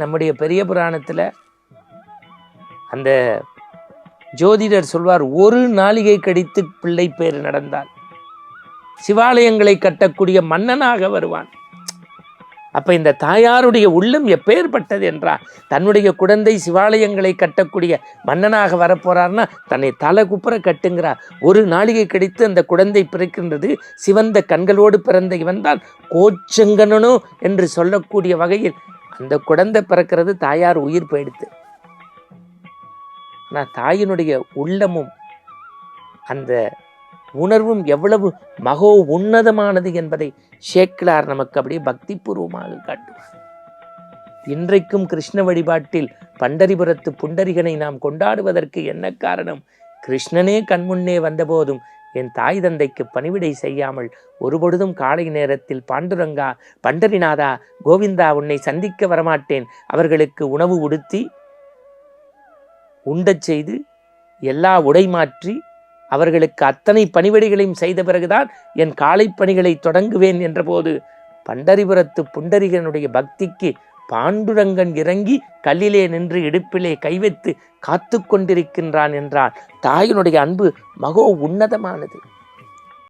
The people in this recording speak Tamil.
நம்முடைய பெரிய புராணத்துல அந்த ஜோதிடர் சொல்வார், ஒரு நாளிகை கழித்து பிள்ளை பேர் நடந்தால் சிவாலயங்களை கட்டக்கூடிய மன்னனாக வருவான். அப்ப இந்த தாயாருடைய உள்ளம் எப்பேற்பட்டது என்றால், தன்னுடைய குழந்தை சிவாலயங்களை கட்டக்கூடிய மன்னனாக வரப்போறார்னா தன்னை தலை குப்புற கட்டுங்கிறார். ஒரு நாளிகை கழித்து அந்த குழந்தை பிறக்கின்றது. சிவந்த கண்களோடு பிறந்த இவன் தான் கோச்சங்கனனோ என்று சொல்லக்கூடிய வகையில் அந்த குழந்தை பிறக்கிறது. தாயார் உயிர் போயிடுத்து. ஆனால் தாயினுடைய உள்ளமும் அந்த உணர்வும் எவ்வளவு மகோ உன்னதமானது என்பதை சேக்கிழார் நமக்கு அப்படியே பக்தி பூர்வமாக காட்டுவார். இன்றைக்கும் கிருஷ்ண வழிபாட்டில் பண்டரிபுரத்து புண்டரிகனை நாம் கொண்டாடுவதற்கு என்ன காரணம்? கிருஷ்ணனே கண்முன்னே வந்தபோதும் என் தாய் தந்தைக்கு பணிவிடை செய்யாமல் ஒருபொழுதும் காலை நேரத்தில் பாண்டுரங்கா, பண்டரிநாதா, கோவிந்தா, உன்னை சந்திக்க வரமாட்டேன், அவர்களுக்கு உணவு உடுத்தி உண்டச் செய்து எல்லா உடை மாற்றி அவர்களுக்கு அத்தனை பணிவிடைகளையும் செய்த பிறகுதான் என் காலை பணிகளை தொடங்குவேன் என்றபோது பண்டரிபுரத்து புண்டரிகனுடைய பக்திக்கு பாண்டுரங்கன் இறங்கி கல்லிலே நின்று இடுப்பிலே கைவைத்து காத்து கொண்டிருக்கின்றான் என்றால் தாயினுடைய அன்பு மகோ உன்னதமானது.